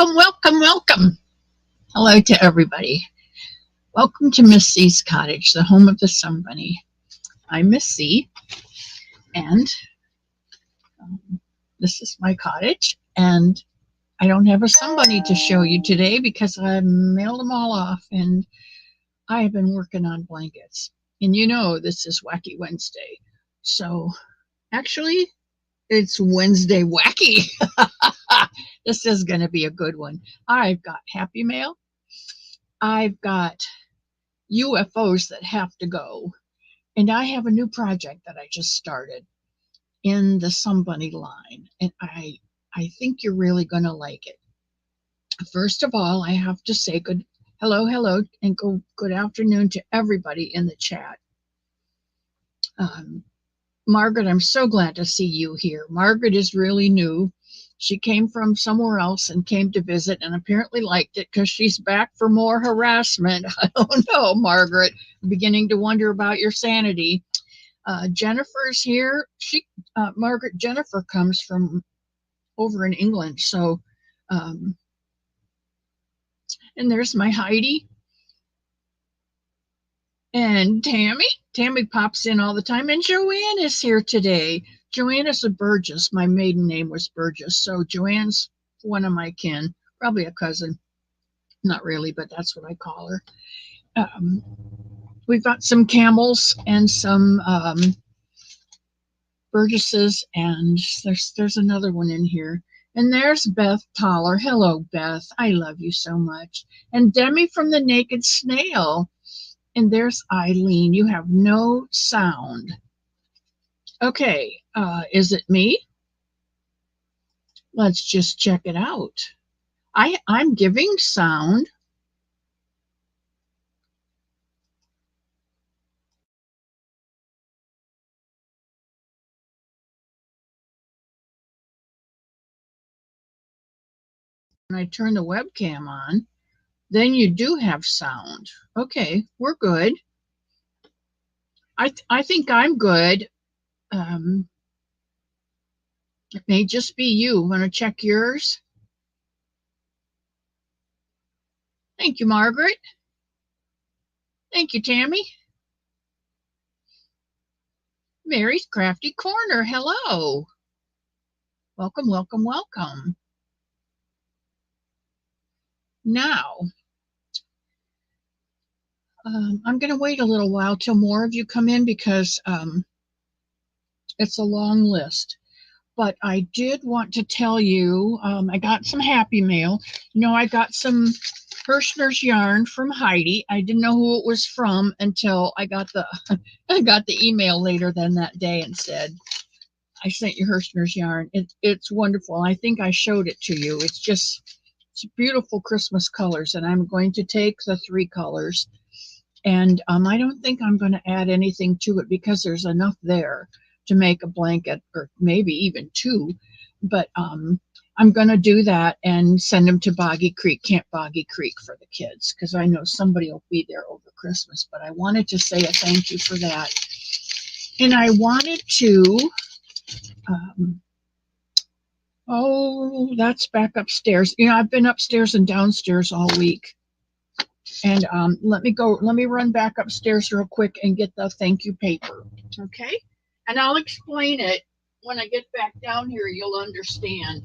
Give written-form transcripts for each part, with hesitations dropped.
Welcome, welcome, welcome. Hello to everybody. Welcome to Miss C's cottage, the home of the Sun Bunny. I'm Miss C, and this is my cottage. And I don't have a Sun Bunny to show you today because I mailed them all off, and I have been working on blankets. And you know, this is Wacky Wednesday. So actually, it's Wednesday Wacky. This is going to be a good one. I've got Happy Mail. I've got UFOs that have to go. And I have a new project that I just started in the Sun Bunny line. And I think you're really going to like it. First of all, I have to say hello, and good afternoon to everybody in the chat. Margaret, I'm so glad to see you here. Margaret is really new. She came from somewhere else and came to visit and apparently liked it because she's back for more harassment. I don't know, Margaret. I'm beginning to wonder about your sanity. Jennifer's here. Jennifer comes from over in England. So, and there's my Heidi. And Tammy. Tammy pops in all the time. And Joanne is here today. Joanne is a Burgess. My maiden name was Burgess. So Joanne's one of my kin, probably a cousin. Not really, but that's what I call her. We've got some camels and some Burgesses, and there's another one in here. And there's Beth Toller. Hello, Beth. I love you so much. And Demi from the Naked Snail. And there's Eileen. You have no sound. Okay, is it me? Let's just check it out. I'm giving sound. When I turn the webcam on, then you do have sound. Okay, we're good. I think I'm good. It may just be you. Want to check yours? Thank you, Margaret. Thank you, Tammy. Mary's Crafty Corner. Hello. Welcome, welcome, welcome. Now, I'm going to wait a little while till more of you come in because it's a long list. But I did want to tell you, I got some Happy Mail. You know, I got some Hirschner's yarn from Heidi. I didn't know who it was from until I got the email later than that day and said, I sent you Hirschner's yarn. It's wonderful. I think I showed it to you. It's beautiful Christmas colors, and I'm going to take the 3 colors. And I don't think I'm going to add anything to it because there's enough there to make a blanket, or maybe even 2. But I'm going to do that and send them to Camp Boggy Creek for the kids, because I know somebody will be there over Christmas. But I wanted to say a thank you for that. And I wanted to, that's back upstairs. You know, I've been upstairs and downstairs all week. And let me run back upstairs real quick and get the thank you paper. Okay? And I'll explain it when I get back down here. You'll understand.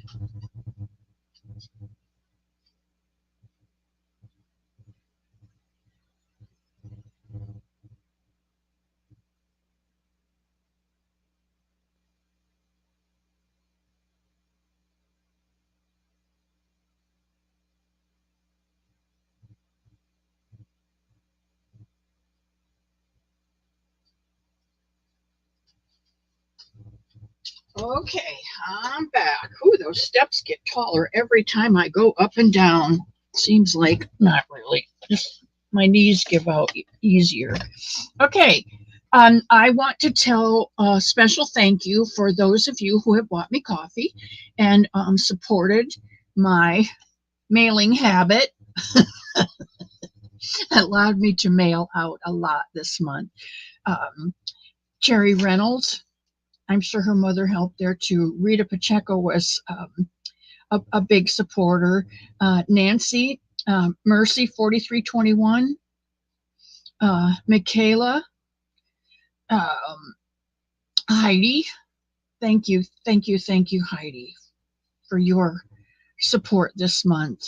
Okay, I'm back. Ooh, those steps get taller every time I go up and down. Seems like not really. Just my knees give out easier. Okay, I want to tell a special thank you for those of you who have bought me coffee and supported my mailing habit. Allowed me to mail out a lot this month. Cherry Reynolds, I'm sure her mother helped there too. Rita Pacheco was a big supporter. Nancy, Mercy 4321, Michaela, um, Heidi. Thank you, Heidi, for your support this month.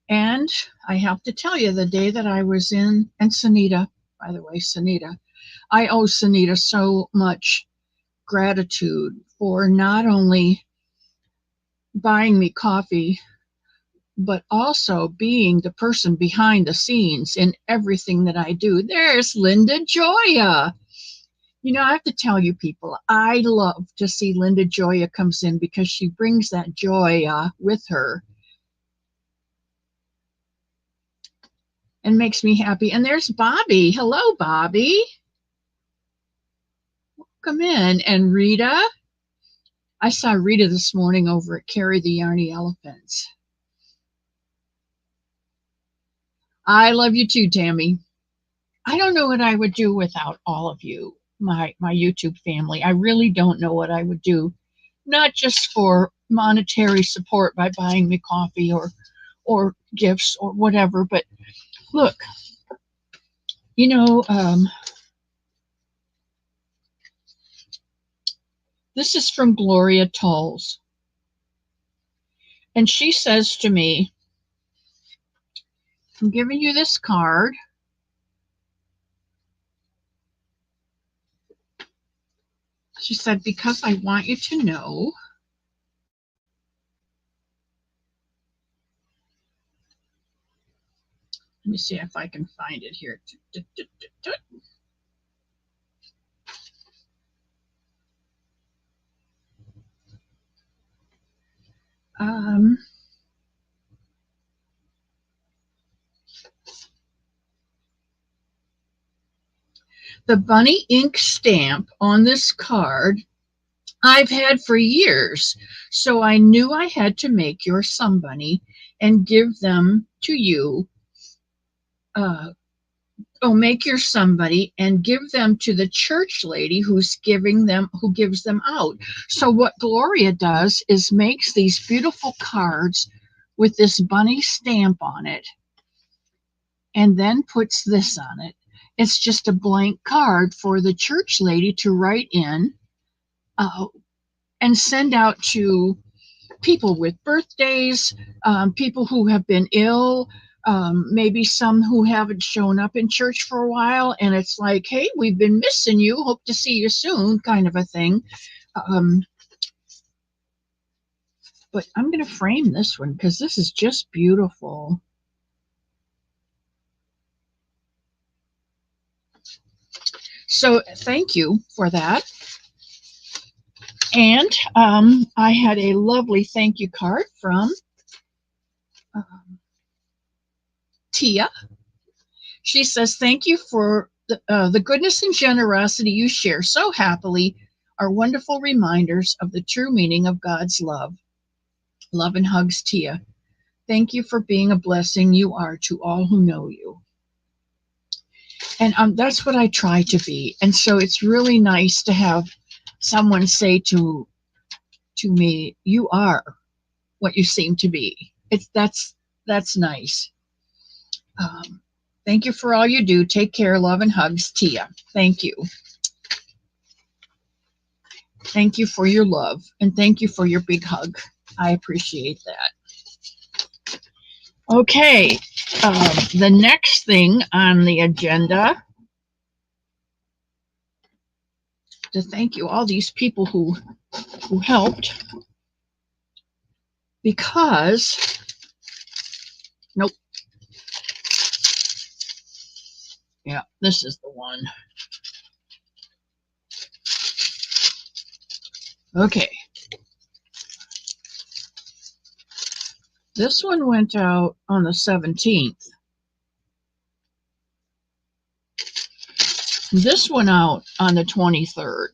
And I have to tell you, the day that I was in, and Sunita, by the way, Sunita, I owe Sunita so much gratitude for not only buying me coffee, but also being the person behind the scenes in everything that I do. There's Linda Joya. You know, I have to tell you people, I love to see Linda Joya comes in because she brings that joy with her and makes me happy. And there's Bobby. Hello, Bobby. Come in. And Rita. I saw Rita this morning over at Carry the Yarny Elephants. I love you too, Tammy. I don't know what I would do without all of you, my YouTube family. I really don't know what I would do, not just for monetary support by buying me coffee or gifts or whatever, but look, you know, this is from Gloria Tulls. And she says to me, I'm giving you this card. She said, because I want you to know let me see if I can find it here. The bunny ink stamp on this card I've had for years, so I knew I had to make your somebody and give them to you. Make your somebody and give them to the church lady who gives them out. So what Gloria does is makes these beautiful cards with this bunny stamp on it and then puts this on it. It's just a blank card for the church lady to write in and send out to people with birthdays, people who have been ill, maybe some who haven't shown up in church for a while, and it's like, hey, we've been missing you, hope to see you soon, kind of a thing. But I'm going to frame this one because this is just beautiful. So thank you for that. And I had a lovely thank you card from Tia. She says, thank you for the goodness and generosity you share so happily are wonderful reminders of the true meaning of God's love. Love and hugs, Tia. Thank you for being a blessing you are to all who know you. And that's what I try to be. And so it's really nice to have someone say to me, you are what you seem to be. That's nice. Thank you for all you do. Take care. Love and hugs, Tia. Thank you. Thank you for your love, and thank you for your big hug. I appreciate that. Okay, the next thing on the agenda, to thank you, all these people who helped, because, nope. Yeah, this is the one. Okay. This one went out on the 17th. This went out on the 23rd.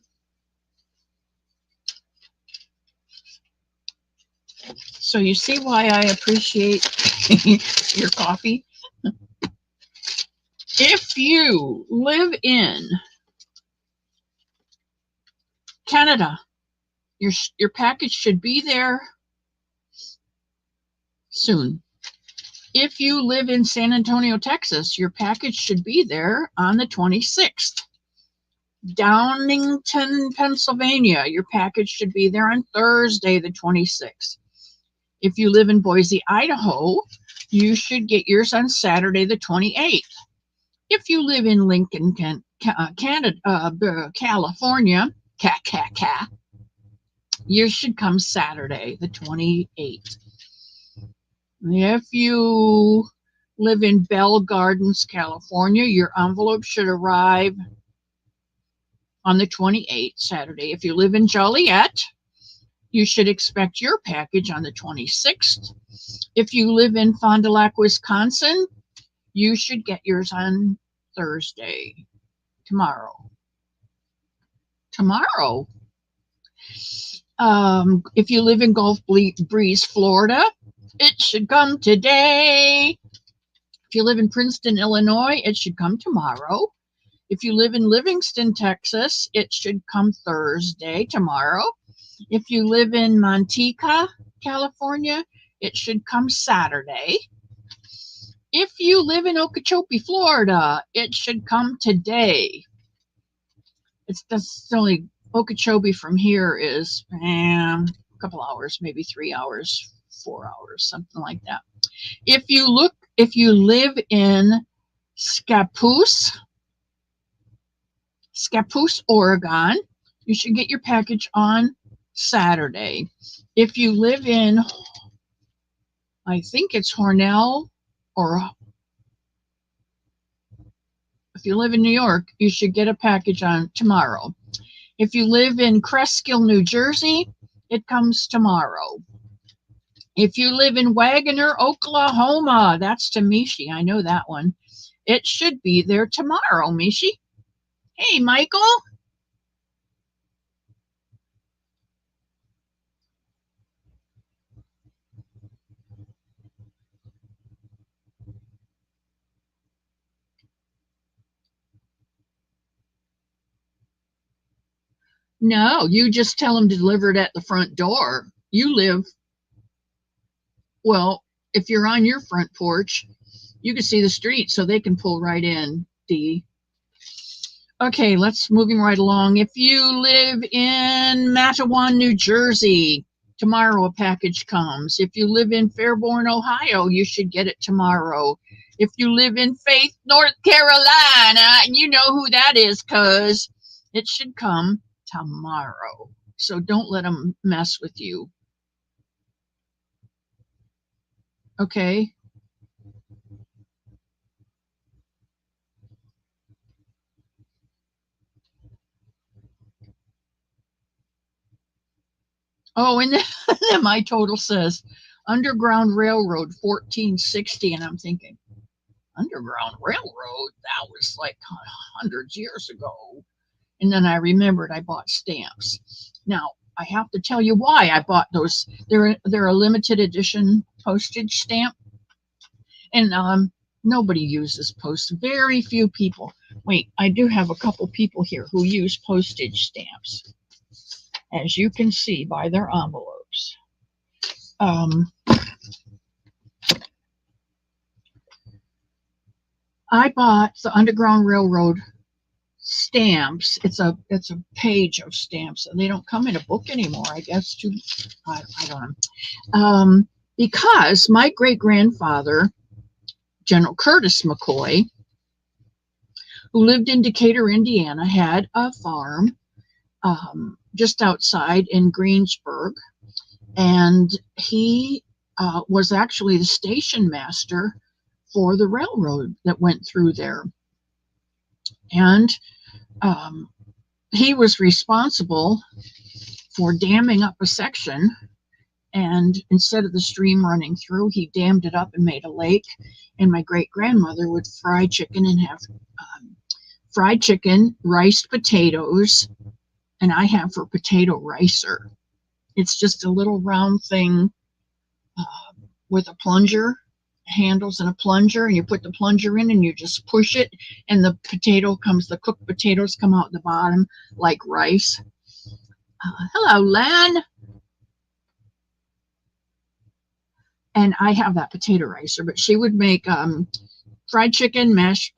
So you see why I appreciate your coffee? If you live in Canada, your package should be there soon. If you live in San Antonio, Texas, your package should be there on the 26th. Downingtown, Pennsylvania, your package should be there on Thursday, the 26th. If you live in Boise, Idaho, you should get yours on Saturday, the 28th. If you live in Lincoln, Canada, California, you should come Saturday, the 28th. If you live in Bell Gardens, California, your envelope should arrive on the 28th, Saturday. If you live in Joliet, you should expect your package on the 26th. If you live in Fond du Lac, Wisconsin, you should get yours on Thursday, tomorrow. If you live in Gulf Breeze, Florida, it should come today. If you live in Princeton, Illinois, it should come tomorrow. If you live in Livingston, Texas, it should come Thursday, tomorrow. If you live in Manteca, California, it should come Saturday. If you live in Okeechobee, Florida, it should come today. That's only Okeechobee from here is a couple hours, maybe 3 hours, 4 hours, something like that. If you live in Scappoose, Oregon, you should get your package on Saturday. If you live in, I think it's Hornell, or if you live in New York, you should get a package on tomorrow. If you live in Cresskill, New Jersey, it comes tomorrow. If you live in Wagoner, Oklahoma, that's to Mishi, I know that one. It should be there tomorrow, Mishi. Hey, Michael. No, you just tell them to deliver it at the front door. You live, well, if you're on your front porch, you can see the street, so they can pull right in, Dee. Okay, let's moving right along. If you live in Matawan, New Jersey, tomorrow a package comes. If you live in Fairborn, Ohio, you should get it tomorrow. If you live in Faith, North Carolina, you know who that is, because it should come tomorrow. So don't let them mess with you. Okay? Oh, and then my total says Underground Railroad 1460, and I'm thinking, Underground Railroad? That was like hundreds of years ago. And then I remembered I bought stamps. Now, I have to tell you why I bought those. They're a limited edition postage stamp. And nobody uses post. Very few people. Wait, I do have a couple people here who use postage stamps, as you can see by their envelopes. I bought the Underground Railroad stamps. It's a page of stamps, and they don't come in a book anymore, I guess. I don't know. Because my great-grandfather, General Curtis McCoy, who lived in Decatur, Indiana, had a farm just outside in Greensburg, and he was actually the station master for the railroad that went through there. And he was responsible for damming up a section, and instead of the stream running through, he dammed it up and made a lake. And my great-grandmother would fry chicken and have fried chicken, riced potatoes, and I have her potato ricer. It's just a little round thing with a plunger, handles and a plunger, and you put the plunger in and you just push it, and the cooked potatoes come out the bottom like rice. Hello, Len. and I have that potato ricer, but she would make fried chicken, mashed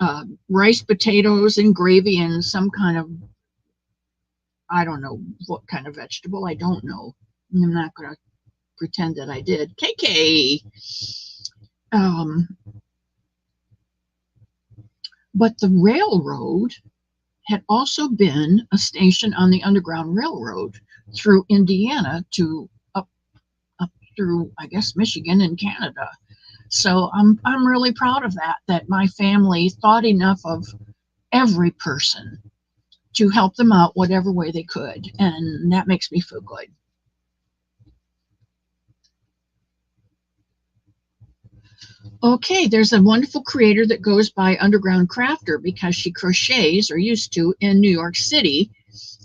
rice, potatoes, and gravy, and some kind of, I don't know what kind of vegetable. I don't know. I'm not going to pretend that I did. KK. But the railroad had also been a station on the Underground Railroad through Indiana to up through, I guess, Michigan and Canada. So I'm really proud of that my family thought enough of every person to help them out whatever way they could, and that makes me feel good. Okay, there's a wonderful creator that goes by Underground Crafter because she crochets, or used to, in New York City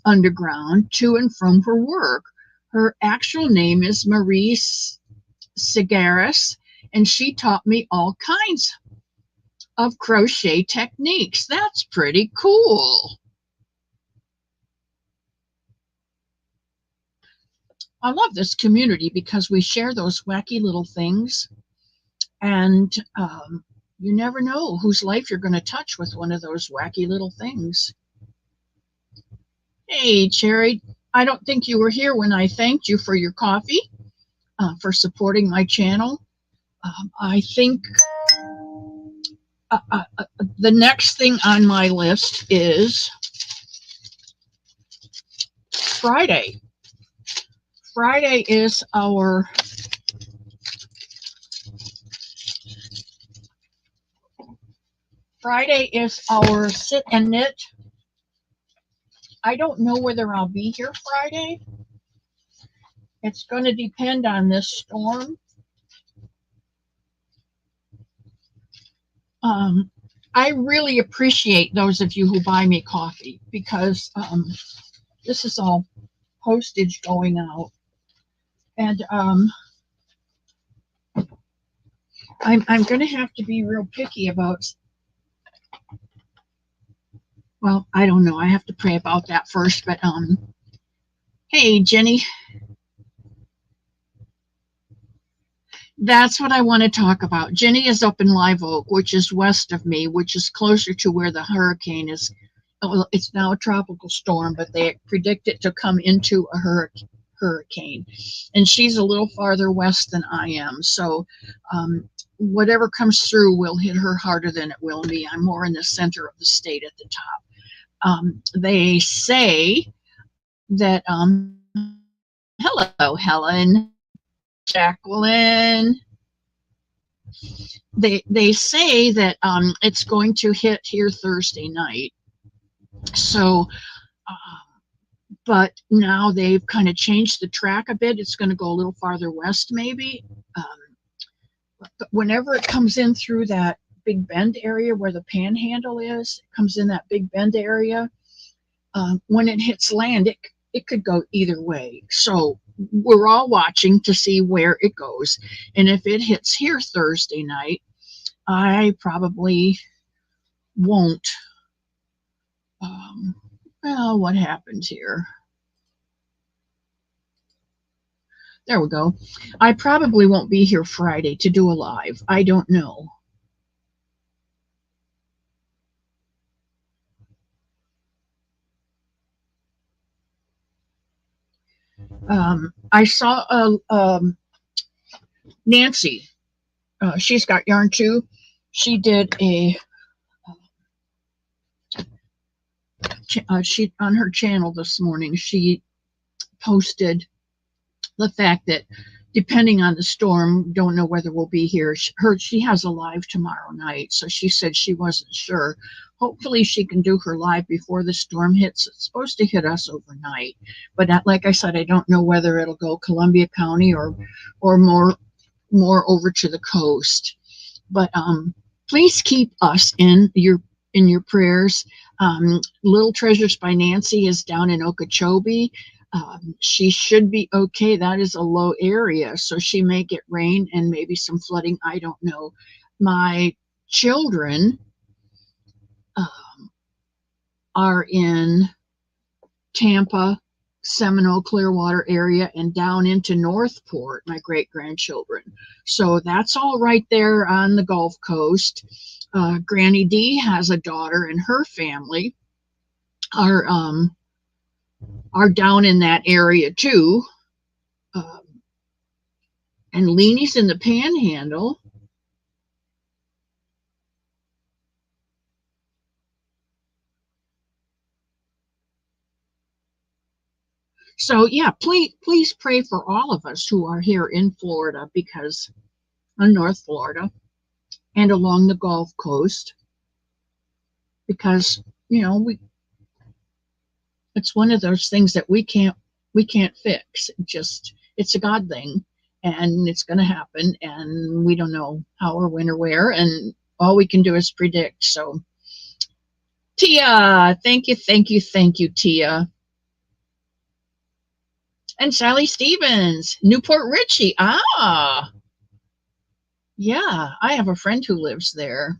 underground to and from her work. Her actual name is Marie Segaris, and she taught me all kinds of crochet techniques. That's pretty cool. I love this community because we share those wacky little things, and you never know whose life you're going to touch with one of those wacky little things. Hey, Cherry, I don't think you were here when I thanked you for your coffee, for supporting my channel. I think the next thing on my list is Friday. Friday is our sit and knit. I don't know whether I'll be here Friday. It's going to depend on this storm. I really appreciate those of you who buy me coffee, because this is all postage going out, and I'm going to have to be real picky about. Well, I don't know. I have to pray about that first. But hey, Jenny, that's what I want to talk about. Jenny is up in Live Oak, which is west of me, which is closer to where the hurricane is. Well, it's now a tropical storm, but they predict it to come into a hurricane. And she's a little farther west than I am. So whatever comes through will hit her harder than it will me. I'm more in the center of the state at the top. They say that, hello, Helen, Jacqueline. They say that it's going to hit here Thursday night. So, but now they've kind of changed the track a bit. It's going to go a little farther west, maybe. But whenever it comes in through that Big Bend area where the Panhandle is, it comes in that Big Bend area. When it hits land, it could go either way. So we're all watching to see where it goes. And if it hits here Thursday night, I probably won't. Well, what happened here? There we go. I probably won't be here Friday to do a live. I don't know. I saw Nancy. She's got yarn too. She did a she on her channel this morning. She posted the fact that depending on the storm, don't know whether we'll be here. She has a live tomorrow night, so she said she wasn't sure. Hopefully she can do her live before the storm hits. It's supposed to hit us overnight, but like I said, I don't know whether it'll go Columbia County or more over to the coast. But please keep us in your prayers. Little Treasures by Nancy is down in Okeechobee. She should be okay. That is a low area, so she may get rain and maybe some flooding. I don't know. My children are in Tampa Seminole, Clearwater area, and down into Northport, my great-grandchildren. So that's all right there on the Gulf Coast. Granny D has a daughter, and her family are down in that area too. And Leanie's in the Panhandle. So yeah, please pray for all of us who are here in Florida, because on North Florida and along the Gulf Coast, because it's one of those things that we can't fix. It's a God thing, and it's going to happen, and we don't know how or when or where, and all we can do is predict. So Tia, thank you, Tia. And Sally Stevens, Newport Richie. Yeah, I have a friend who lives there.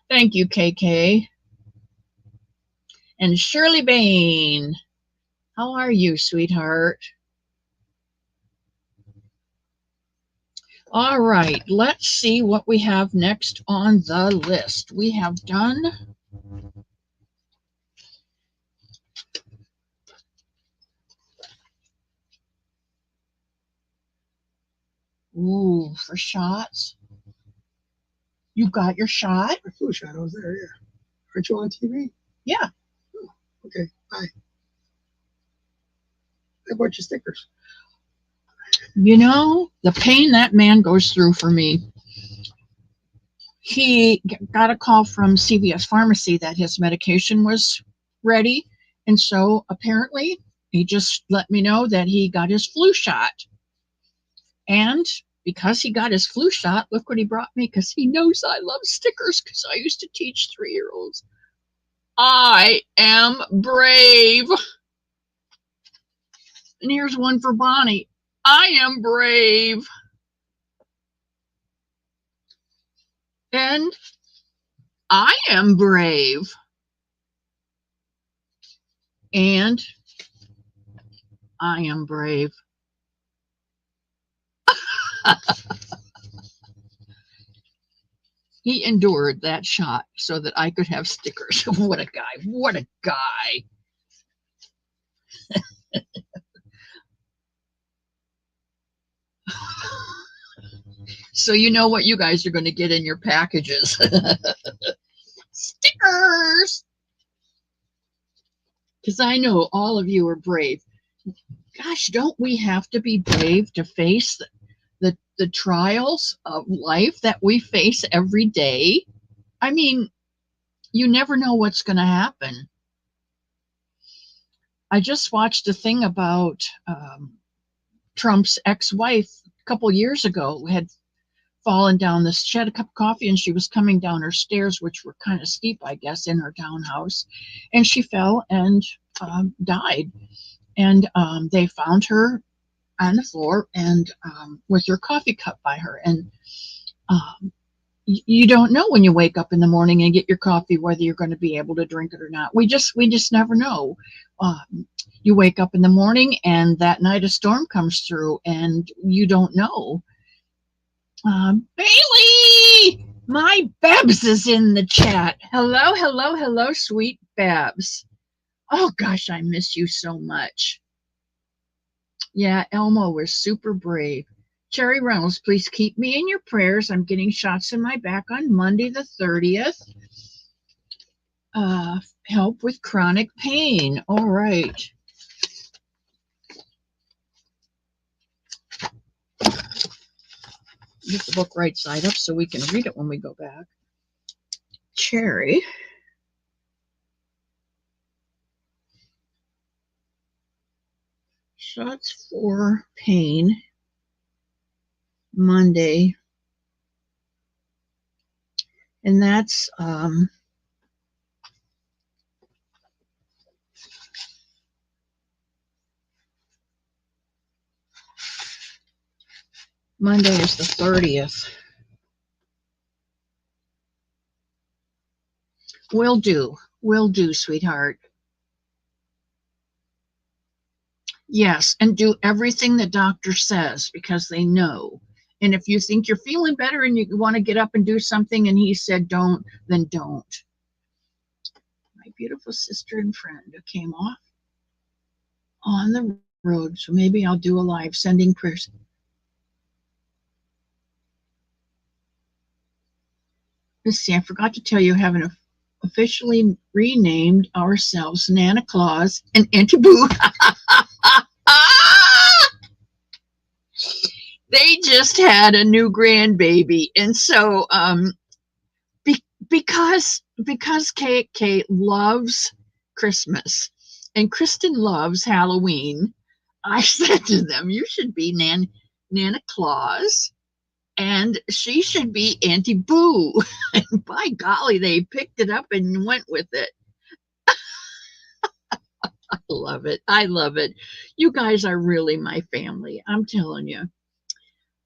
Thank you, KK. And Shirley Bain, how are you, sweetheart? All right, let's see what we have next on the list. We have done for shots. You got your shot? My flu shot, I was there, yeah. Aren't you on TV? Yeah. Oh, okay, bye. I bought you stickers. The pain that man goes through for me. He got a call from CVS Pharmacy that his medication was ready. And so apparently he just let me know that he got his flu shot. And because he got his flu shot, look what he brought me, because he knows I love stickers, because I used to teach 3-year-olds. I am brave. And here's one for Bonnie. I am brave. And I am brave. And I am brave. He endured that shot so that I could have stickers. What a guy. What a guy. So you know what you guys are going to get in your packages. Stickers. Because I know all of you are brave. Gosh, don't we have to be brave to face the trials of life that we face every day? I mean, you never know what's going to happen. I just watched a thing about Trump's ex-wife a couple years ago had fallen down this. She had a cup of coffee and she was coming down her stairs, which were kind of steep, I guess, in her townhouse, and she fell and died. And they found her on the floor and with her coffee cup by her. And you don't know when you wake up in the morning and get your coffee whether you're going to be able to drink it or not. We just never know. You wake up in the morning and that night a storm comes through and you don't know. Bailey, my Babs is in the chat. Hello, sweet Babs. Oh gosh, I miss you so much. Yeah, Elmo was super brave. Cherry Reynolds, please keep me in your prayers. I'm getting shots in my back on Monday the 30th. Help with chronic pain. All right. Get the book right side up so we can read it when we go back. Cherry. Shots for pain. Monday. And that's Monday is the 30th. Will do, sweetheart. Yes, and do everything the doctor says because they know. And if you think you're feeling better and you want to get up and do something and he said don't, then don't. My beautiful sister and friend who came off on the road, so maybe I'll do a live sending prayers. Let's see, I forgot to tell you, haven't officially renamed ourselves Nana Claus and Auntie Boo. They just had a new grandbaby, and so because Kate loves Christmas and Kristen loves Halloween, I said to them, "You should be Nana Claus, and she should be Auntie Boo." And by golly, they picked it up and went with it. I love it. I love it. You guys are really my family. I'm telling you.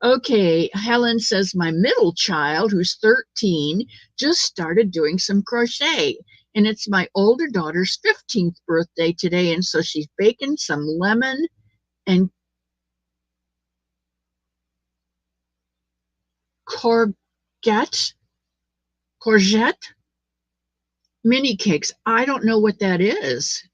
Okay, Helen says my middle child, who's 13, just started doing some crochet. And it's my older daughter's 15th birthday today. And so she's baking some lemon and courgette mini cakes. I don't know what that is.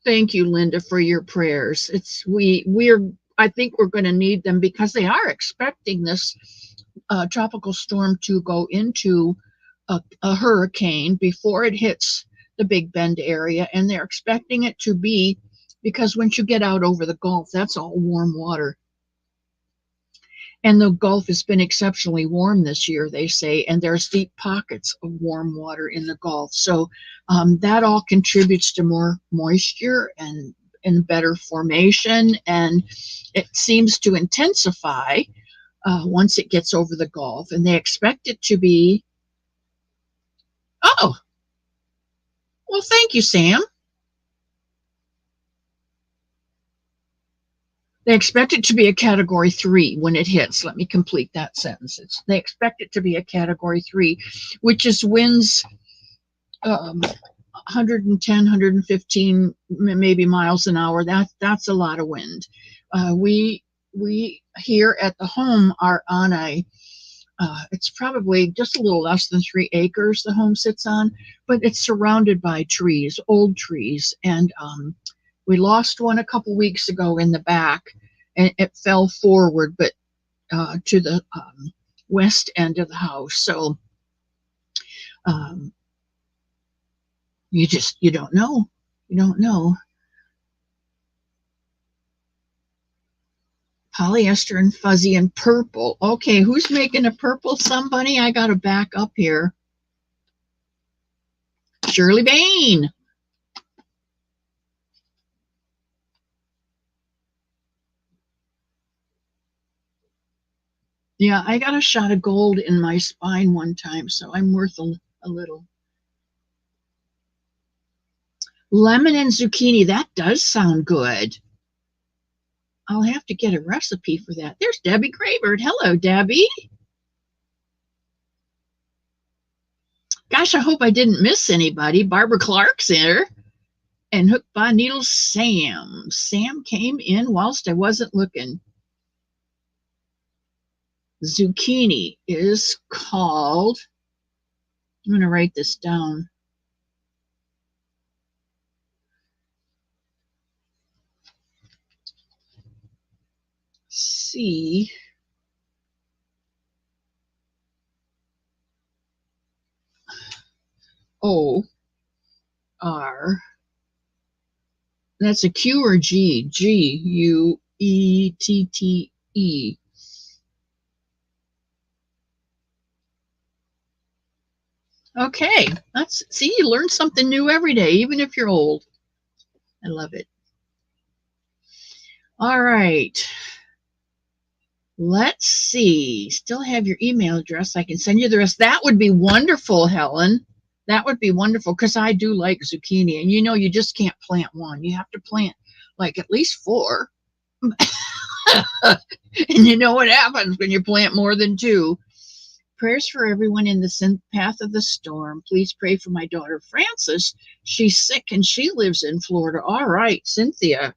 Thank you, Linda, for your prayers. We're I think we're going to need them because they are expecting this tropical storm to go into a hurricane before it hits the Big Bend area, and they're expecting it to be because once you get out over the Gulf, that's all warm water. And the Gulf has been exceptionally warm this year, they say, and there's deep pockets of warm water in the Gulf. So that all contributes to more moisture and better formation, and it seems to intensify once it gets over the Gulf. And they expect it to be, oh, well, thank you, Sam. They expect it to be a category 3 when it hits. Let me complete that sentence. They expect it to be a category 3, which is winds 110, 115, maybe miles an hour. That's a lot of wind. We here at the home are on it's probably just a little less than 3 acres the home sits on, but it's surrounded by trees, old trees. And we lost one a couple weeks ago in the back, and it fell forward, but to the west end of the house. So you don't know. You don't know. Polyester and fuzzy and purple. Okay, who's making a purple somebody? I got to back up here. Shirley Bain. Yeah, I got a shot of gold in my spine one time, so I'm worth a little. Lemon and zucchini, that does sound good. I'll have to get a recipe for that. There's Debbie Graybird. Hello, Debbie. Gosh, I hope I didn't miss anybody. Barbara Clark's here. And Hook by Needles Sam. Sam came in whilst I wasn't looking. Zucchini is called, I'm going to write this down. C O R. That's a Q or G? Guette. Okay, let's see. You learn something new every day, even if you're old. I love it. All right. Let's see. Still have your email address. I can send you the rest. That would be wonderful, Helen. That would be wonderful because I do like zucchini. And you just can't plant one. You have to plant like at least 4. And you know what happens when you plant more than 2. Prayers for everyone in the path of the storm. Please pray for my daughter Frances. She's sick and she lives in Florida. All right, Cynthia.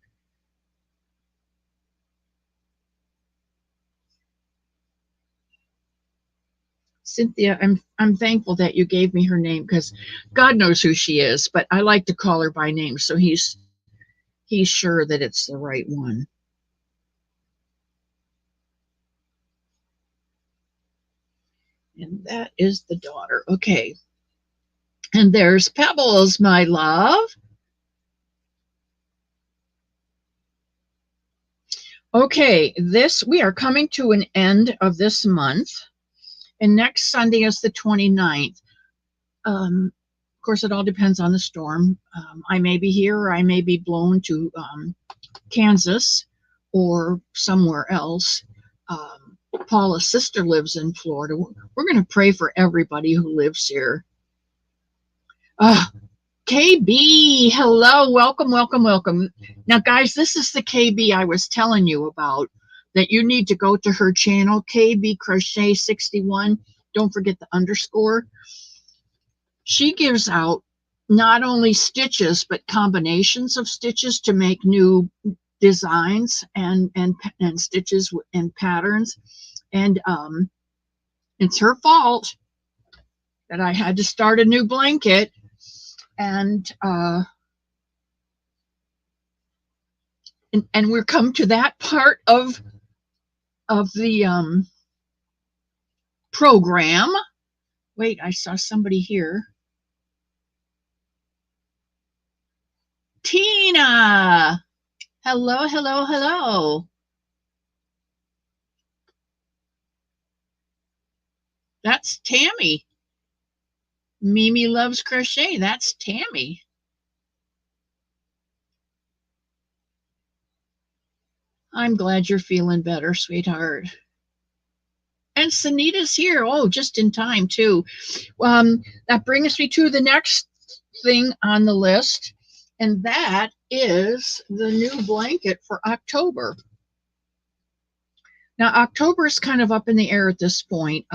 Cynthia, I'm thankful that you gave me her name because God knows who she is, but I like to call her by name, so he's sure that it's the right one. And that is the daughter. Okay. And there's Pebbles, my love. Okay, we are coming to an end of this month, and next Sunday is the 29th. Of course, it all depends on the storm. I may be here or I may be blown to Kansas or somewhere else. Paula's sister lives in Florida. We're going to pray for everybody who lives here. KB, hello, welcome, welcome, welcome. Now, guys, this is the KB I was telling you about, that you need to go to her channel, KB Crochet 61. Don't forget the underscore. She gives out not only stitches, but combinations of stitches to make new designs and stitches and patterns. And it's her fault that I had to start a new blanket. And we're come to that part of the program. Wait, I saw somebody here. Tina, hello, hello, hello. That's Tammy. Mimi loves crochet. That's Tammy. I'm glad you're feeling better, sweetheart. And Sunita's here. Oh, just in time, too. That brings me to the next thing on the list, and that is the new blanket for October. Now, October is kind of up in the air at this point.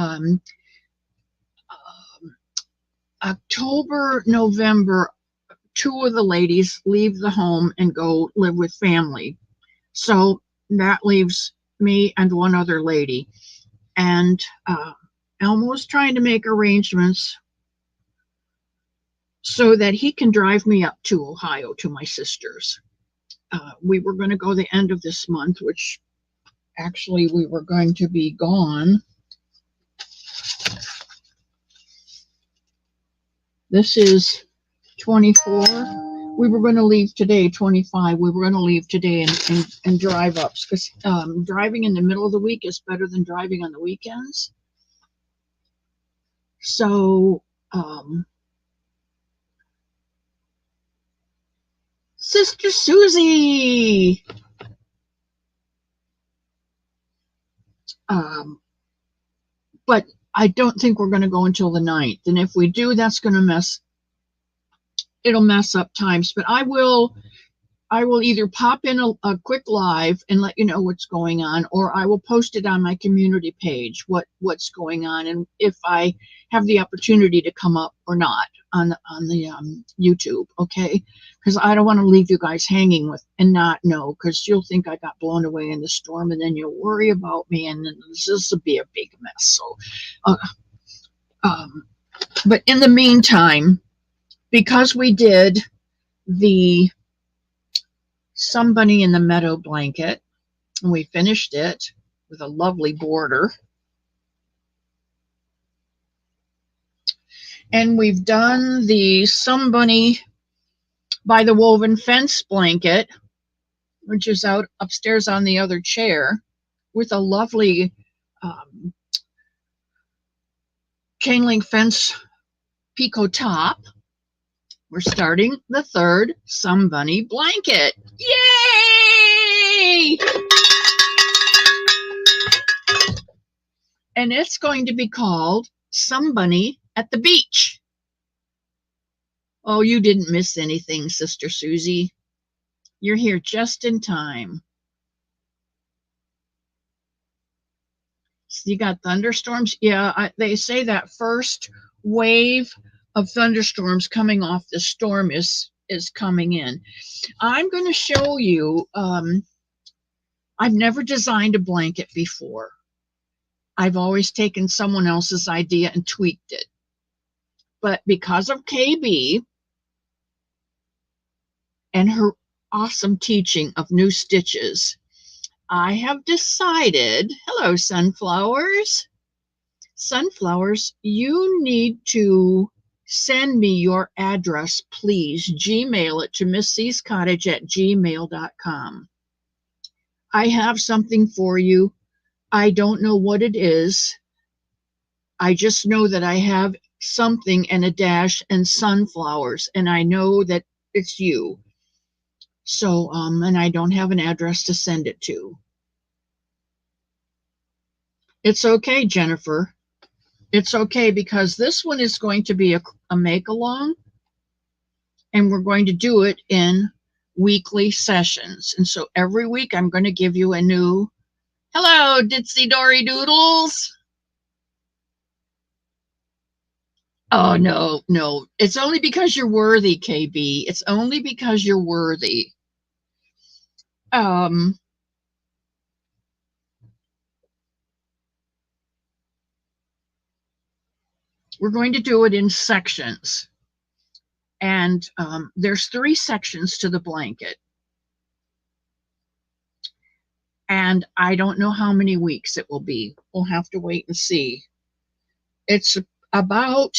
October, November, two of the ladies leave the home and go live with family. So that leaves me and one other lady. And Elmo's trying to make arrangements so that he can drive me up to Ohio to my sister's. We were going to go the end of this month, which actually we were going to be gone. This is 24. We were going to leave today, 25. We were going to leave today and drive up, because driving in the middle of the week is better than driving on the weekends. So, Sister Susie. But I don't think we're going to go until the 9th. And if we do, that's going to it'll mess up times. But I will either pop in a quick live and let you know what's going on, or I will post it on my community page, what's going on, and if I have the opportunity to come up or not on the YouTube, okay? Because I don't want to leave you guys hanging with and not know, because you'll think I got blown away in the storm, and then you'll worry about me, and then this will be a big mess. So, but in the meantime, because we did the Somebody in the Meadow blanket, and we finished it with a lovely border. And we've done the Somebody by the Woven Fence blanket, which is out upstairs on the other chair, with a lovely chain link fence picot top. We're starting the third Somebody blanket. Yay! And it's going to be called Somebody at the Beach. Oh, you didn't miss anything, Sister Susie. You're here just in time. You got thunderstorms. Yeah, they say that first wave of thunderstorms coming off the storm is coming in. I'm going to show you. I've never designed a blanket before. I've always taken someone else's idea and tweaked it. But because of KB and her awesome teaching of new stitches, I have decided, hello, sunflowers. Sunflowers, you need to send me your address, please. Gmail it to misscottage@gmail.com. I have something for you. I don't know what it is. I just know that I have something and a dash and sunflowers, and I know that it's you. So, and I don't have an address to send it to. It's okay, Jennifer. It's okay, because this one is going to be a make-along, and we're going to do it in weekly sessions. And so every week I'm going to give you a new, hello, Ditsy Dory Doodles. Oh, no, no. It's only because you're worthy, KB. It's only because you're worthy. We're going to do it in sections. And there's 3 sections to the blanket. And I don't know how many weeks it will be. We'll have to wait and see. It's about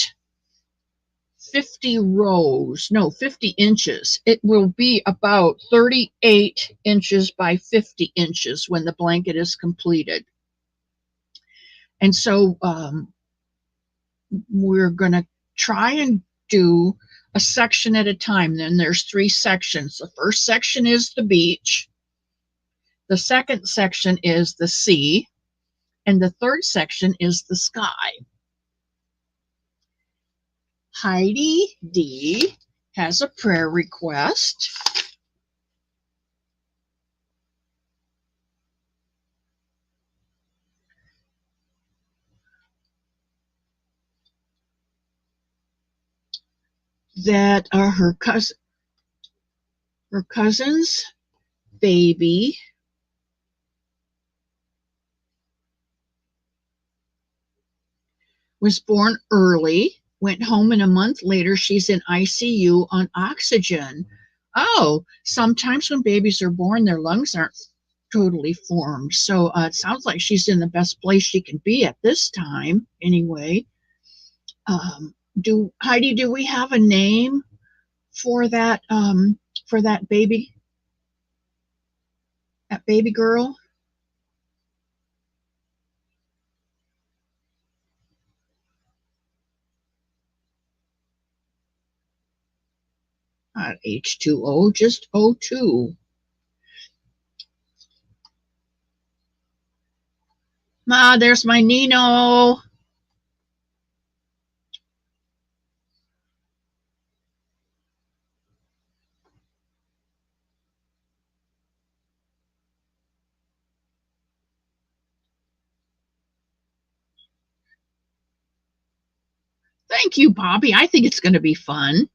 50 rows, no, 50 inches. It will be about 38 inches by 50 inches when the blanket is completed. And so we're going to try and do a section at a time. Then there's 3 sections. The first section is the beach. The second section is the sea. And the third section is the sky. Heidi D has a prayer request. That her cousin's baby was born early, went home, and a month later she's in ICU on oxygen. Oh, sometimes when babies are born, their lungs aren't totally formed. So it sounds like she's in the best place she can be at this time, anyway. Heidi, do we have a name for that baby? That baby girl? Not H2O, just O2. Ma, there's my Nino. Thank you, Bobby. I think it's going to be fun.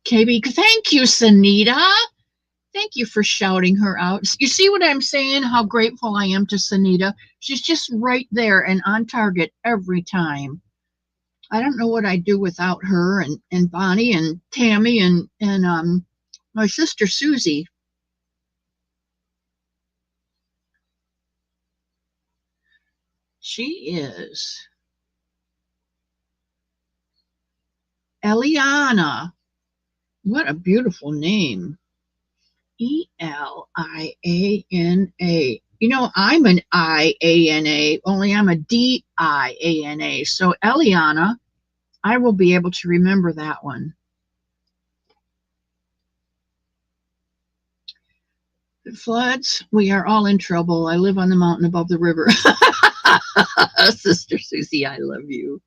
KB, thank you, Sanita. Thank you for shouting her out. You see what I'm saying? How grateful I am to Sanita. She's just right there and on target every time. I don't know what I'd do without her and Bonnie and Tammy and my sister Susie. She is Eliana. What a beautiful name. Eliana. You know, I'm an IANA, only I'm a DIANA. So Eliana, I will be able to remember that one. The floods, we are all in trouble. I live on the mountain above the river. Sister Susie, I love you.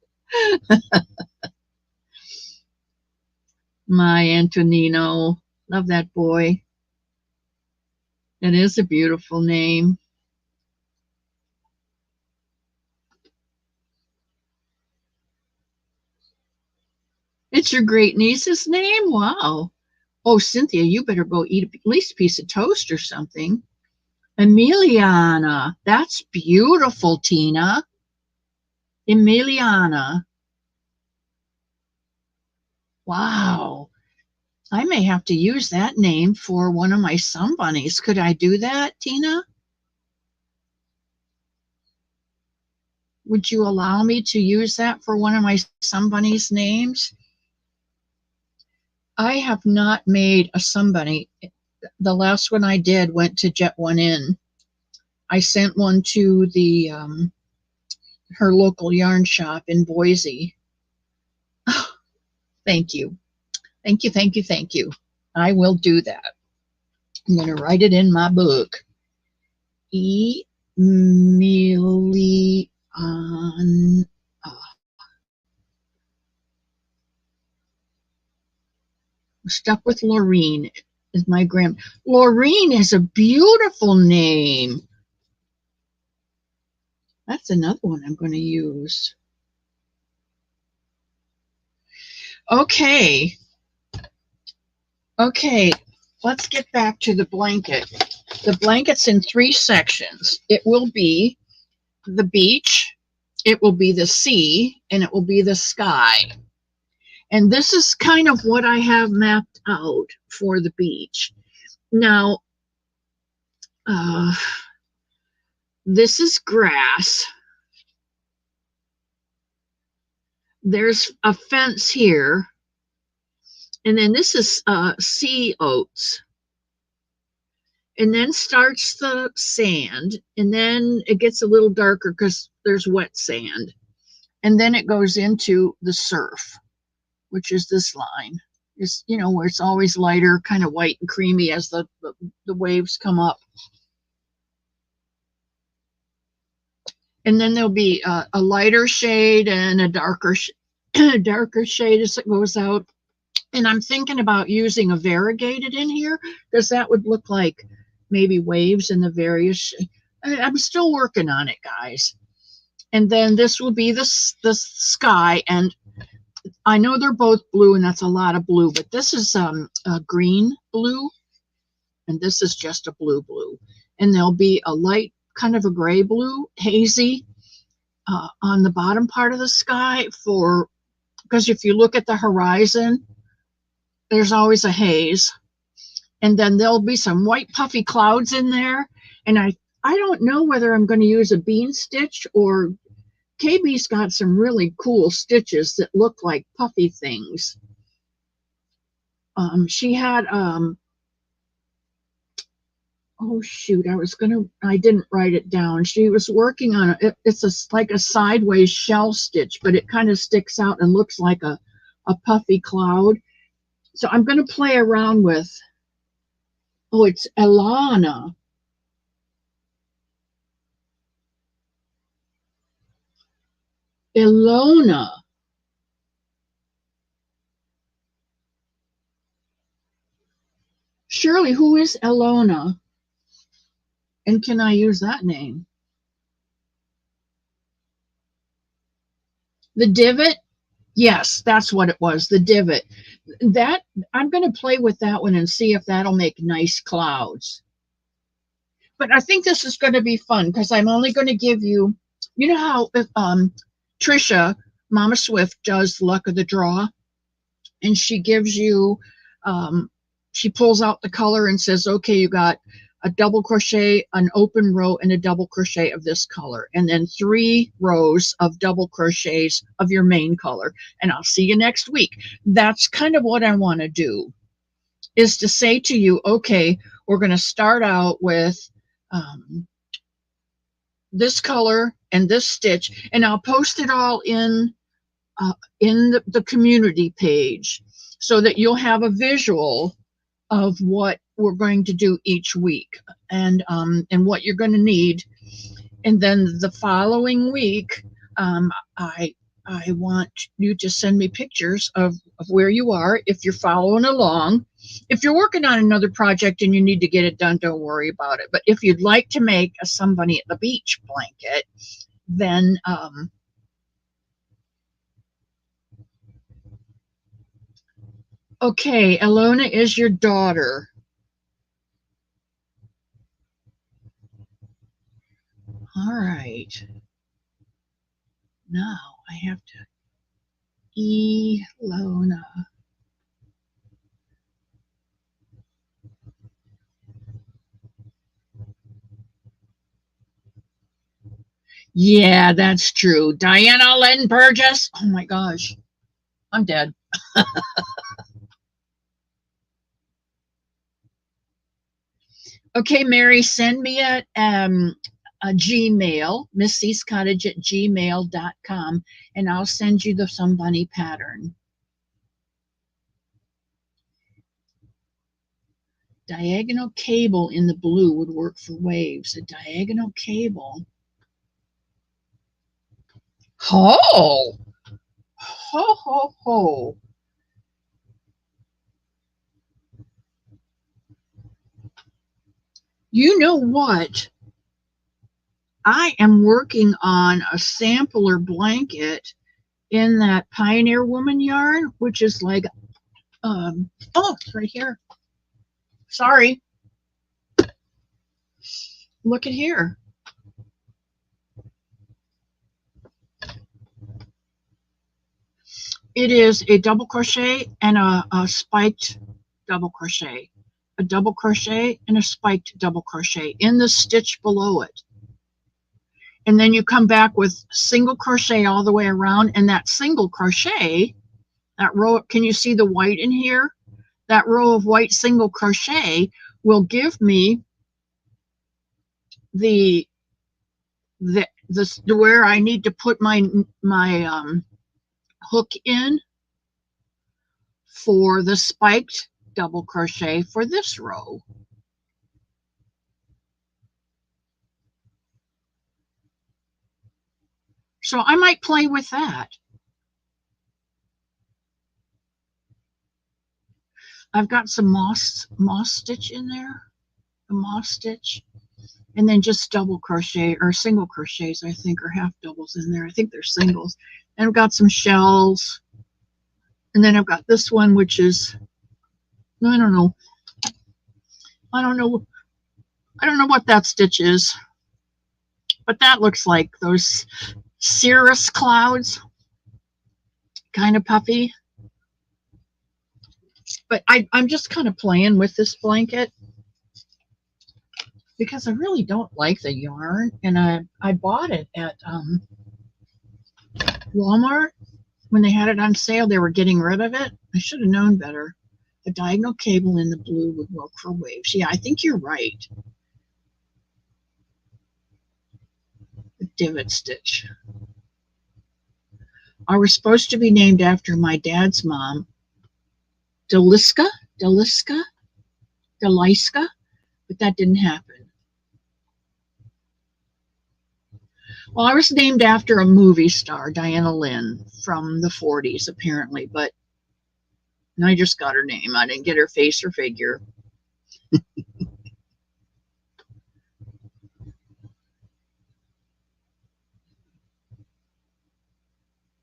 My Antonino, love that boy. It is a beautiful name. It's your great niece's name? Wow. Oh, Cynthia, you better go eat at least a piece of toast or something. Emiliana. That's beautiful, Tina. Emiliana. Wow. I may have to use that name for one of my sun bunnies. Could I do that, Tina? Would you allow me to use that for one of my sun bunnies' names? I have not made a sun bunny. The last one I did went to Jet One In. I sent one to the her local yarn shop in Boise. Oh, thank you. Thank you, thank you, thank you. I will do that. I'm going to write it in my book. Emiliana. Stuck with Laureen is my grand. Laureen is a beautiful name. That's another one I'm going to use. Okay. Okay, let's get back to the blanket. The blanket's in 3 sections. It will be the beach, it will be the sea, and it will be the sky. And this is kind of what I have mapped out for the beach. Now, this is grass. There's a fence here. And then this is sea oats. And then starts the sand. And then it gets a little darker because there's wet sand. And then it goes into the surf, which is this line. It's, you know, where it's always lighter, kind of white and creamy as the waves come up. And then there'll be a lighter shade and a darker shade as it goes out. And I'm thinking about using a variegated in here because that would look like maybe waves in the various. I'm still working on it, guys. And then this will be the sky. And I know they're both blue, and that's a lot of blue, but this is a green blue, and this is just a blue. And there'll be a light, kind of a gray blue, hazy, on the bottom part of the sky because if you look at the horizon, there's always a haze. And then there'll be some white puffy clouds in there. And I don't know whether I'm going to use a bean stitch or KB's got some really cool stitches that look like puffy things. She had, oh shoot, I didn't write it down. She was working on it. It's like a sideways shell stitch, but it kind of sticks out and looks like a puffy cloud. So I'm going to play around with, it's Elana. Elona. Shirley, who is Elona? And can I use that name? The divot? Yes, that's what it was, the divot. That I'm going to play with that one and see if that'll make nice clouds. But I think this is going to be fun because I'm only going to give you, you know how Trisha, Mama Swift, does luck of the draw, and she gives you, she pulls out the color and says, okay, you got a double crochet, an open row, and a double crochet of this color, and then 3 rows of double crochets of your main color, and I'll see you next week. That's kind of what I want to do, is to say to you, okay, we're going to start out with this color and this stitch, and I'll post it all in the community page so that you'll have a visual of what we're going to do each week and what you're going to need. And then the following week, I want you to send me pictures of where you are if you're following along. If you're working on another project and you need to get it done, don't worry about it. But if you'd like to make a somebody at the beach blanket, then okay, Alona is your daughter. All right. Now I have to Elona. Yeah, that's true. Diana Lynn Burgess. Oh my gosh. I'm dead. Okay, Mary, send me a Gmail, missyscottage@gmail.com, and I'll send you the some bunny pattern. Diagonal cable in the blue would work for waves. A diagonal cable. Ho! Ho, ho, ho. You know what? I am working on a sampler blanket in that Pioneer Woman yarn, which is like, oh, it's right here. Sorry. Look at here. It is a double crochet and a spiked double crochet, a double crochet and a spiked double crochet in the stitch below it. And then you come back with single crochet all the way around, and that single crochet, that row, can you see the white in here? That row of white single crochet will give me the where I need to put my hook in for the spiked double crochet for this row. So I might play with that. I've got some moss stitch in there, a moss stitch, and then just double crochet or single crochets, I think, or half doubles in there. I think they're singles. And I've got some shells, and then I've got this one, which is, I don't know what that stitch is, but that looks like those cirrus clouds, kind of puffy. But I'm just kind of playing with this blanket because I really don't like the yarn, and I bought it at Walmart when they had it on sale. They were getting rid of it. I should have known better. The diagonal cable in the blue would work for waves. Yeah, I think you're right. The divot stitch. I was supposed to be named after my dad's mom, Deliska, but that didn't happen. Well, I was named after a movie star, Diana Lynn, from the 40s, apparently, but I just got her name. I didn't get her face or figure.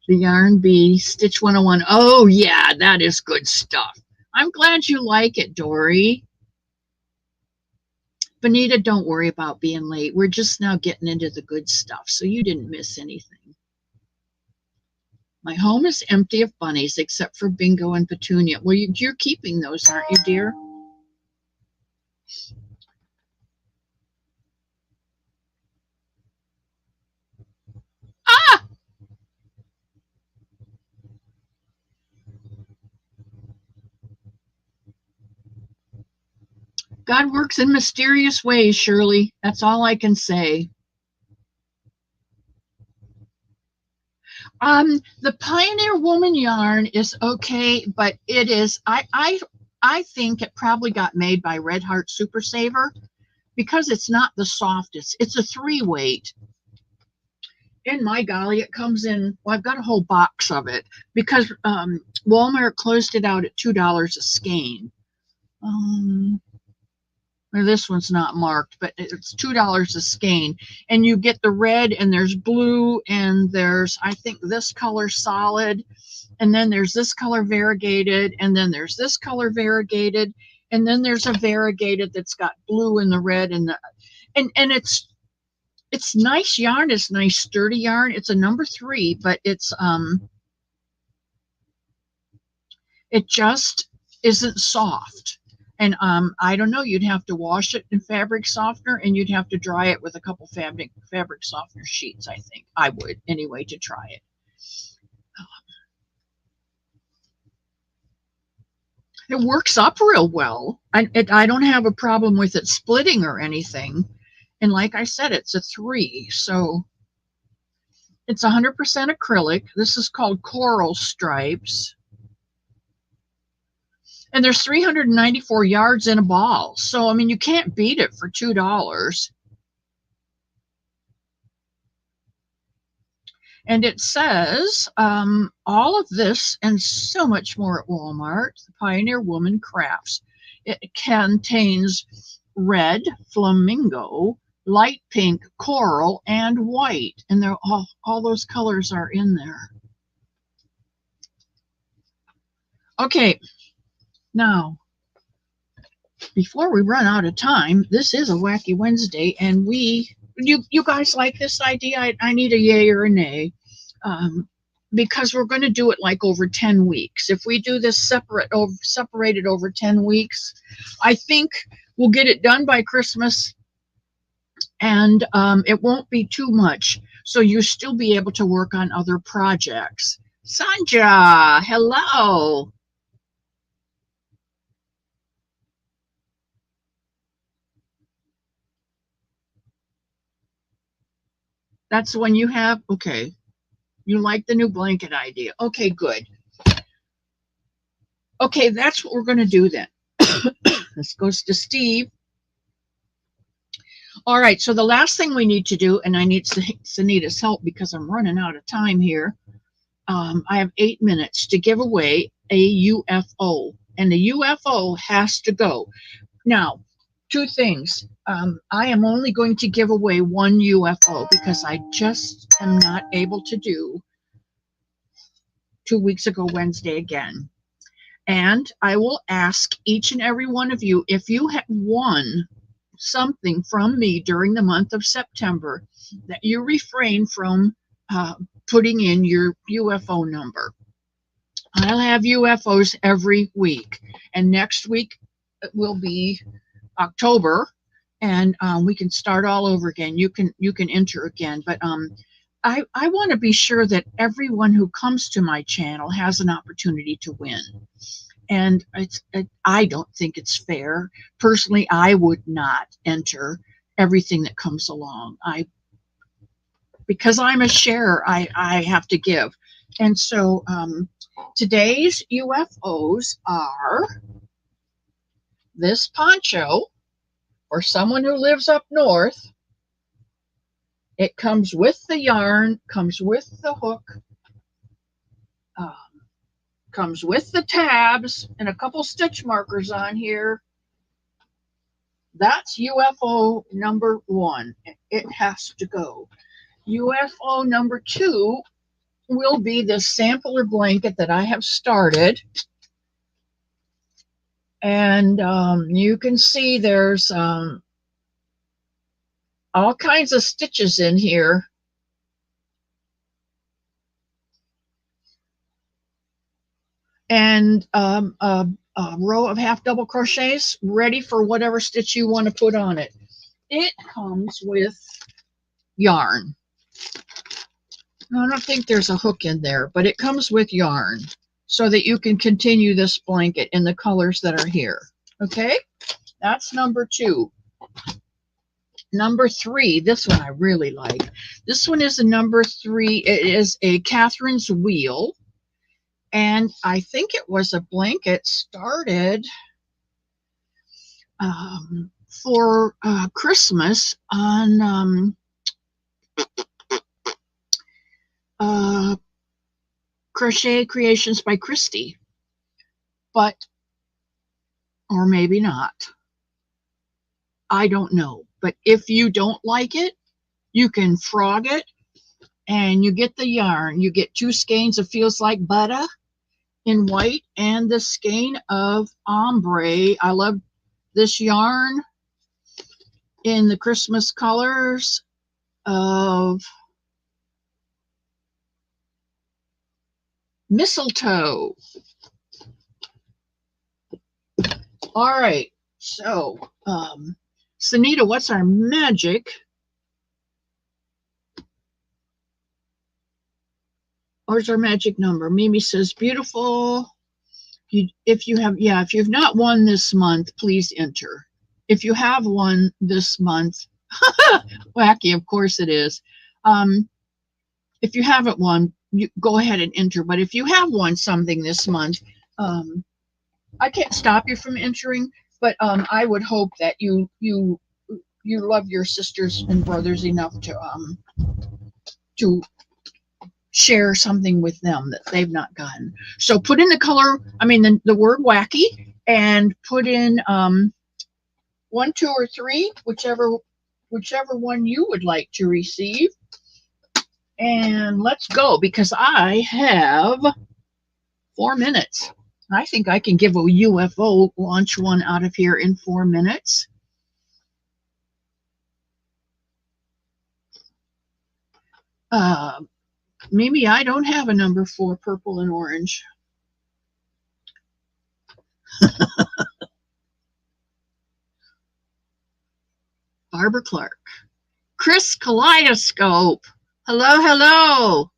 The Yarn Bee, Stitch 101. Oh, yeah, that is good stuff. I'm glad you like it, Dory. Benita, don't worry about being late. We're just now getting into the good stuff, so you didn't miss anything. My home is empty of bunnies except for Bingo and Petunia. Well, you're keeping those, aren't you, dear? Ah! God works in mysterious ways, Shirley. That's all I can say. The Pioneer Woman yarn is okay, but it is, I think it probably got made by Red Heart Super Saver because it's not the softest. It's a 3-weight. And my golly, it comes in, well, I've got a whole box of it because Walmart closed it out at $2 a skein. Or this one's not marked, but it's $2 a skein. And you get the red, and there's blue, and there's, I think, this color solid, and then there's this color variegated, and then there's this color variegated, and then there's a variegated that's got blue and the red and the and it's nice yarn. It's nice sturdy yarn. It's a number 3, but it just isn't soft. And I don't know, you'd have to wash it in fabric softener, and you'd have to dry it with a couple fabric softener sheets. I think I would anyway to try it. It works up real well. I don't have a problem with it splitting or anything. And like I said, it's a 3, so it's 100% acrylic. This is called Coral Stripes. And there's 394 yards in a ball. So, I mean, you can't beat it for $2. And it says all of this and so much more at Walmart, the Pioneer Woman Crafts. It contains red, flamingo, light pink, coral, and white. And they're all those colors are in there. Okay, now, before we run out of time, this is a Wacky Wednesday, and you guys like this idea? I need a yay or a nay, because we're going to do it like over 10 weeks. If we do this separated over 10 weeks, I think we'll get it done by Christmas, and it won't be too much, so you'll still be able to work on other projects. Sandra, hello. That's when you have, okay, you like the new blanket idea. Okay, good. Okay, that's what we're going to do then. This goes to Steve. All right, so the last thing we need to do, and I need Sunita's help because I'm running out of time here. I have 8 minutes to give away a UFO, and the UFO has to go. Now, 2 things. I am only going to give away 1 UFO because I just am not able to do 2 weeks ago Wednesday again. And I will ask each and every one of you, if you have won something from me during the month of September, that you refrain from putting in your UFO number. I'll have UFOs every week, and next week will be October, and we can start all over again. You can enter again, but I want to be sure that everyone who comes to my channel has an opportunity to win. And I don't think it's fair. Personally, I would not enter everything that comes along. Because I'm a sharer, I have to give. And so today's UFOs are this poncho for someone who lives up north. It comes with the yarn, comes with the hook, comes with the tabs and a couple stitch markers on here. That's UFO number 1. It has to go. UFO number 2 will be the sampler blanket that I have started. And you can see there's all kinds of stitches in here. And a row of half double crochets ready for whatever stitch you want to put on it. It comes with yarn. I don't think there's a hook in there, but it comes with yarn so that you can continue this blanket in the colors that are here. Okay, that's number 2. Number 3, this one I really like. This one is a number 3. It is a Catherine's wheel. And I think it was a blanket started for Christmas on Crochet Creations by Christy. But or maybe not. I don't know. But if you don't like it, you can frog it and you get the yarn. You get 2 skeins of Feels Like Butter in white and the skein of ombre. I love this yarn in the Christmas colors of mistletoe. All right, so Sunita, what's our magic? Where's our magic number? Mimi says, beautiful. If you've not won this month, please enter. If you have won this month, wacky, of course it is. If you haven't won, you go ahead and enter. But if you have won something this month, I can't stop you from entering, but I would hope that you love your sisters and brothers enough to share something with them that they've not gotten. So put in the word wacky, and put in 1, 2, or 3, whichever one you would like to receive. And let's go, because I have 4 minutes. I think I can give a UFO launch one out of here in 4 minutes. Mimi, I don't have a number 4, purple and orange. Barbara Clark. Chris Kaleidoscope. Hello, hello.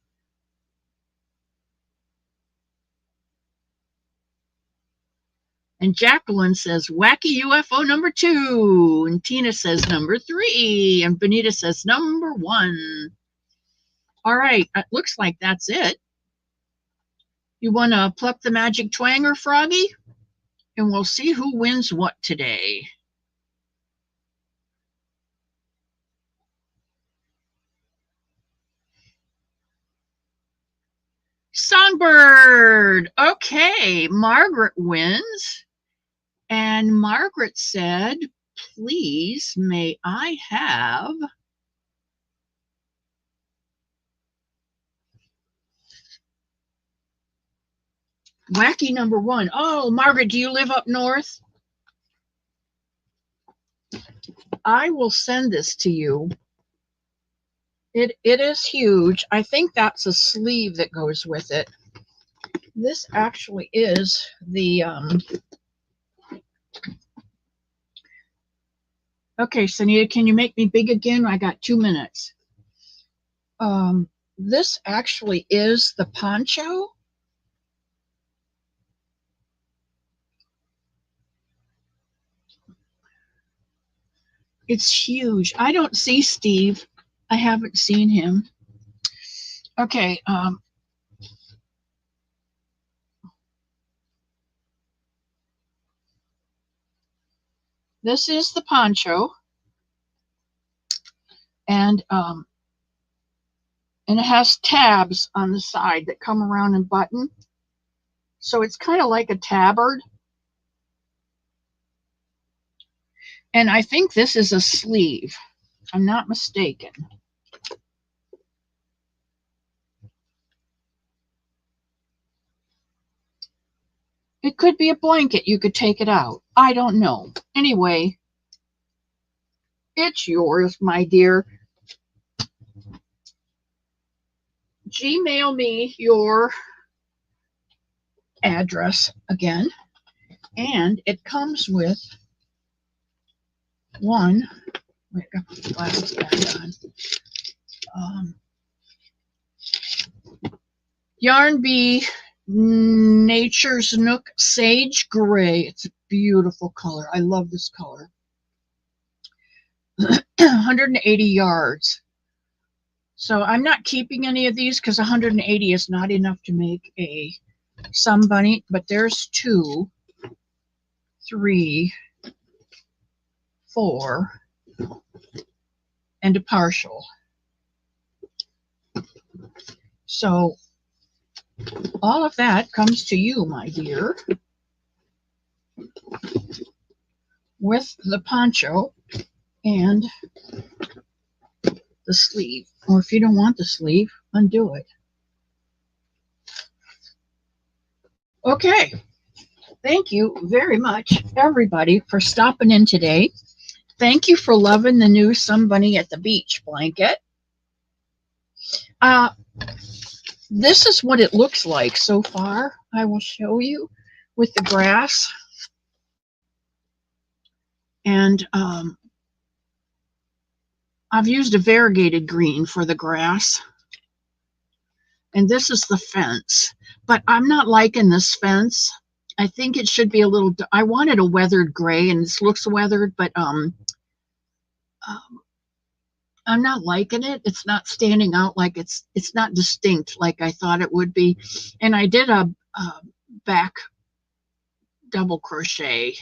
And Jacqueline says, wacky UFO number 2. And Tina says number 3. And Benita says number 1. All right, it looks like that's it. You want to pluck the magic twanger, Froggy? And we'll see who wins what today. Songbird. Okay, Margaret wins. And Margaret said, please, may I have wacky number 1. Oh, Margaret, do you live up north? I will send this to you. It is huge. I think that's a sleeve that goes with it. This actually is the okay, Sunita, can you make me big again? I got 2 minutes. This actually is the poncho. It's huge. I don't see Steve. I haven't seen him. Okay. This is the poncho. And it has tabs on the side that come around and button. So it's kind of like a tabard. And I think this is a sleeve. I'm not mistaken. It could be a blanket. You could take it out. I don't know. Anyway, it's yours, my dear. Gmail me your address again. And it comes with one. Wait, I got the glasses back on. Yarn Bee Nature's Nook Sage Gray. It's a beautiful color. I love this color. 180 yards. So I'm not keeping any of these because 180 is not enough to make a sun bunny, but there's 2, 3, 4, and a partial. So all of that comes to you, my dear. with the poncho and the sleeve. Or if you don't want the sleeve, undo it. Okay. Thank you very much, everybody, for stopping in today. Thank you for loving the new Somebody at the Beach blanket. This is what it looks like so far. I will show you with the grass. And I've used a variegated green for the grass. And this is the fence. But I'm not liking this fence. I think it should be a little, I wanted a weathered gray, and this looks weathered, but I'm not liking it. It's not standing out, like it's not distinct like I thought it would be. And I did a back double crochet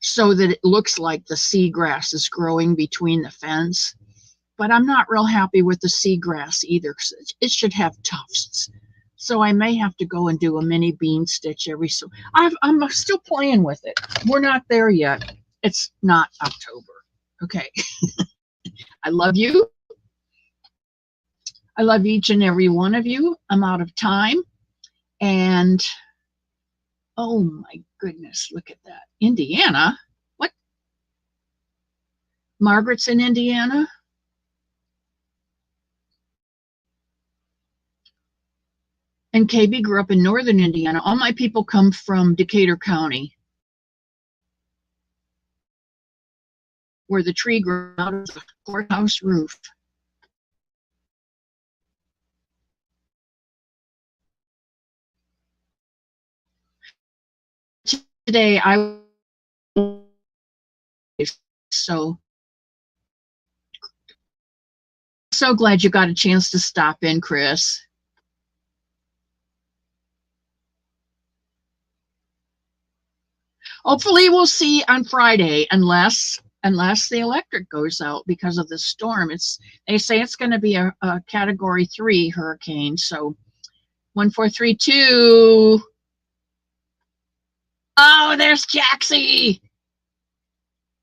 so that it looks like the seagrass is growing between the fence. But I'm not real happy with the seagrass either, because it should have tufts. So I may have to go and do a mini bean stitch every so. I'm still playing with it. We're not there yet. It's not October. Okay. I love you. I love each and every one of you. I'm out of time. And oh my goodness, look at that. Indiana? What? Margaret's in Indiana? And KB grew up in northern Indiana. All my people come from Decatur County, where the tree grew out of the courthouse roof. Today, so glad you got a chance to stop in, Chris. Hopefully we'll see on Friday, unless the electric goes out because of the storm. They say it's going to be a Category 3 hurricane. So 1432. Oh, there's Jaxie.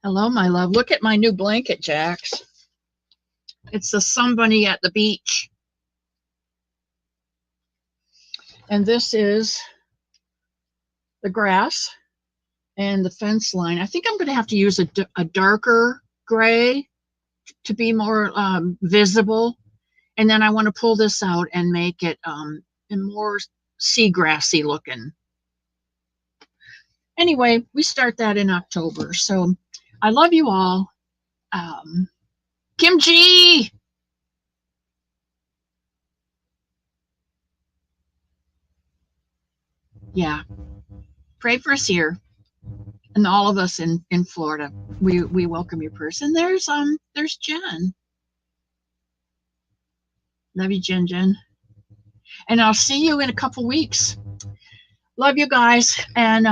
Hello, my love. Look at my new blanket, Jax. It's the Somebody at the Beach. And this is the grass and the fence line. I think I'm going to have to use a darker gray to be more visible. And then I want to pull this out and make it more seagrassy looking. Anyway, we start that in October. So I love you all. Kim G. Yeah. Pray for us here. And all of us in Florida. We welcome your person. There's Jen. Love you, Jen. And I'll see you in a couple weeks. Love you guys. And